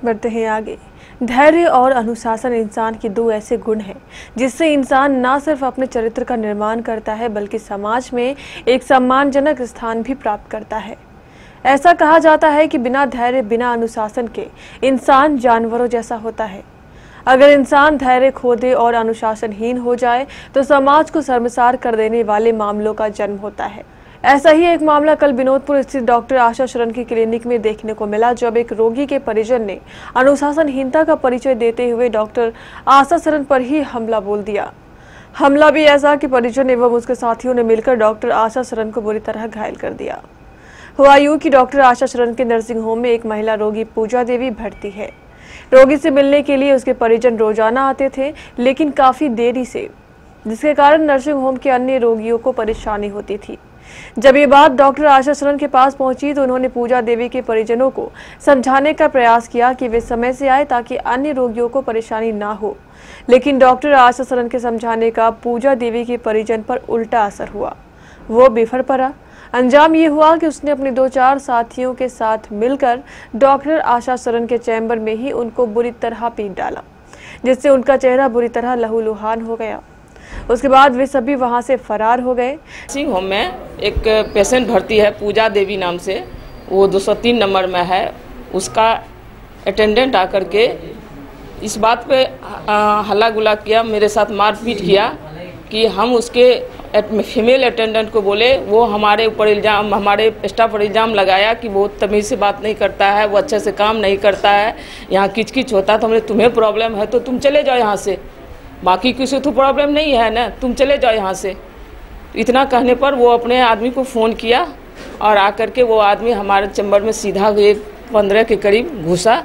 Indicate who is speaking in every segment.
Speaker 1: बढ़ते हैं आगे। धैर्य और अनुशासन इंसान के दो ऐसे गुण हैं जिससे इंसान न सिर्फ अपने चरित्र का निर्माण करता है बल्कि समाज में एक सम्मानजनक स्थान भी प्राप्त करता है। ऐसा कहा जाता है कि बिना धैर्य बिना अनुशासन के इंसान जानवरों जैसा होता है। अगर इंसान धैर्य खो दे और अनुशासनहीन हो जाए तो समाज को शर्मसार कर देने वाले मामलों का जन्म होता है। ऐसा ही एक मामला कल विनोदपुर स्थित डॉक्टर आशा शरण की क्लिनिक में देखने को मिला, जब एक रोगी के परिजन ने अनुशासनहीनता का परिचय देते हुए डॉक्टर आशा शरण पर ही हमला बोल दिया। हमला भी ऐसा कि परिजन एवं उसके साथियों ने मिलकर डॉक्टर आशा शरण को बुरी तरह घायल कर दिया। हुआ यूं कि डॉक्टर आशा शरण के नर्सिंग होम में एक महिला रोगी पूजा देवी भर्ती है। रोगी से मिलने के लिए उसके परिजन रोजाना आते थे, लेकिन काफी देरी से, जिसके कारण नर्सिंग होम के अन्य रोगियों को परेशानी होती थी। जब ये बात डॉक्टर आशा शरण के पास पहुंची तो उन्होंने पूजा देवी के परिजनों को समझाने का प्रयास किया कि वे समय से आए ताकि अन्य रोगियों को परेशानी ना हो, लेकिन डॉक्टर आशा शरण के समझाने का पूजा देवी के परिजन पर उल्टा असर हुआ। वो बेफर पड़ा। अंजाम ये हुआ कि उसने अपने 2-4 साथियों के साथ मिलकर डॉक्टर आशा शरण के चैम्बर में ही उनको बुरी तरह पीट डाला, जिससे उनका चेहरा बुरी तरह लहूलुहान हो गया। उसके बाद वे सभी वहां से फरार हो गए।
Speaker 2: नर्सिंग होम में एक पेशेंट भर्ती है पूजा देवी नाम से, वो 203 नंबर में है। उसका अटेंडेंट आकर के इस बात पे हल्ला गुल्ला किया, मेरे साथ मारपीट किया कि हम उसके फीमेल अटेंडेंट को बोले, वो हमारे ऊपर इल्ज़ाम, हमारे स्टाफ पर इल्ज़ाम लगाया कि वो तमीज़ से बात नहीं करता है, वो अच्छे से काम नहीं करता है, यहाँ किचकिच होता है। तो हमने, तुम्हें प्रॉब्लम है तो तुम चले जाओ यहाँ से, बाकी किसी तो प्रॉब्लम नहीं है ना, तुम चले जाओ यहाँ से। इतना कहने पर वो अपने आदमी को फ़ोन किया और आकर के वो आदमी हमारे चैम्बर में सीधा 15 के करीब घुसा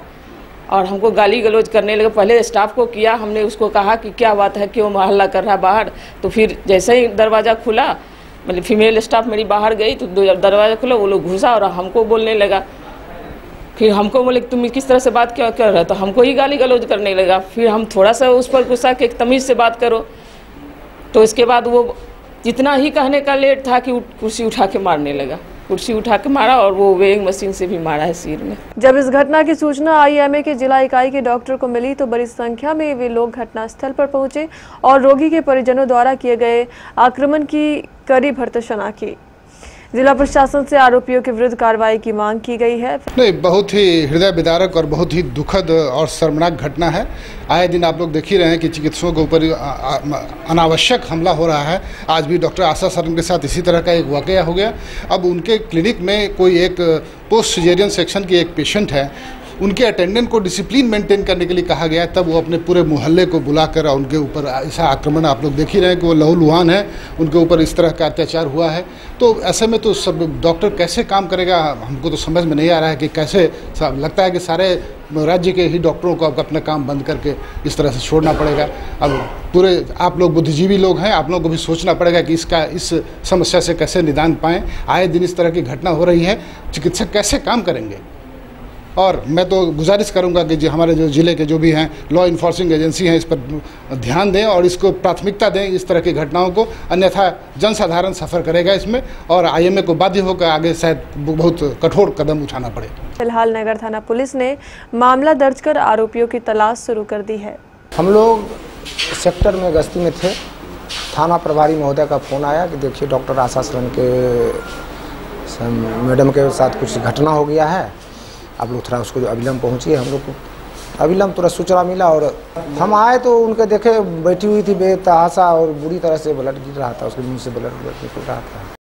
Speaker 2: और हमको गाली गलौज करने लगे। पहले स्टाफ को किया, हमने उसको कहा कि क्या बात है, क्यों हल्ला कर रहा है बाहर। तो फिर जैसे ही दरवाज़ा खुला, मतलब फीमेल स्टाफ मेरी बाहर गई तो दरवाज़ा खुला, वो लोग घुसा और हमको बोलने लगा। फिर हमको बोले तुम किस तरह से बात क्यों कर रहे हो, तो हमको ही गाली गलौज करने लगा। फिर हम थोड़ा सा उस पर गुस्सा कि एक तमीज़ से बात करो। तो इसके बाद वो जितना ही कहने का लेट था कि कुर्सी उठा के मारने लगा, कुर्सी उठा के मारा और वो वेइंग मशीन से भी मारा है सिर में।
Speaker 1: जब इस घटना की सूचना आईएमए के जिला इकाई के डॉक्टर को मिली तो बड़ी संख्या में वे लोग घटनास्थल पर पहुंचे और रोगी के परिजनों द्वारा किए गए आक्रमण की कड़ी भर्त्सना की। जिला प्रशासन से आरोपियों के विरुद्ध कार्रवाई की मांग की गई है।
Speaker 3: नहीं, बहुत ही हृदय विदारक और बहुत ही दुखद और शर्मनाक घटना है। आए दिन आप लोग देख ही रहे हैं कि चिकित्सकों के ऊपर अनावश्यक हमला हो रहा है। आज भी डॉक्टर आशा शरण के साथ इसी तरह का एक वाकया हो गया। अब उनके क्लिनिक में कोई एक पोस्ट सिजेरियन सेक्शन की एक पेशेंट है, उनके अटेंडेंट को डिसिप्लिन मेंटेन करने के लिए कहा गया, तब वो अपने पूरे मोहल्ले को बुलाकर उनके ऊपर ऐसा आक्रमण, आप लोग देख ही रहे हैं कि वो लहूलुहान है, उनके ऊपर इस तरह का अत्याचार हुआ है। तो ऐसे में तो सब डॉक्टर कैसे काम करेगा, हमको तो समझ में नहीं आ रहा है कि कैसे। लगता है कि सारे राज्य के ही डॉक्टरों को अब अपना काम बंद करके इस तरह से छोड़ना पड़ेगा। अब पूरे आप लोग बुद्धिजीवी लोग हैं, आप लोगों को भी सोचना पड़ेगा कि इस समस्या से कैसे निदान पाएँ। आए दिन इस तरह की घटना हो रही है, चिकित्सक कैसे काम करेंगे। और मैं तो गुजारिश करूंगा कि हमारे जो ज़िले के जो भी हैं लॉ इन्फोर्सिंग एजेंसी हैं, इस पर ध्यान दें और इसको प्राथमिकता दें इस तरह की घटनाओं को, अन्यथा जनसाधारण सफ़र करेगा इसमें और आईएमए को बाध्य होकर आगे शायद बहुत कठोर कदम उठाना पड़े।
Speaker 1: फिलहाल नगर थाना पुलिस ने मामला दर्ज कर आरोपियों की तलाश शुरू कर दी है।
Speaker 4: हम लोग सेक्टर में गश्ती में थे, थाना प्रभारी महोदय का फ़ोन आया कि देखिए डॉक्टर आशा शरण के मैडम के साथ कुछ घटना हो गया है, आप लोग थोड़ा उसको अविलंब पहुँचिए। हम लोग को अविलंब तुरंत सूचना मिला और हम आए तो उनके देखे बैठी हुई थी बेतहाशा और बुरी तरह से ब्लड गिर रहा था, उसके मुंह से ब्लड निकल रहा था।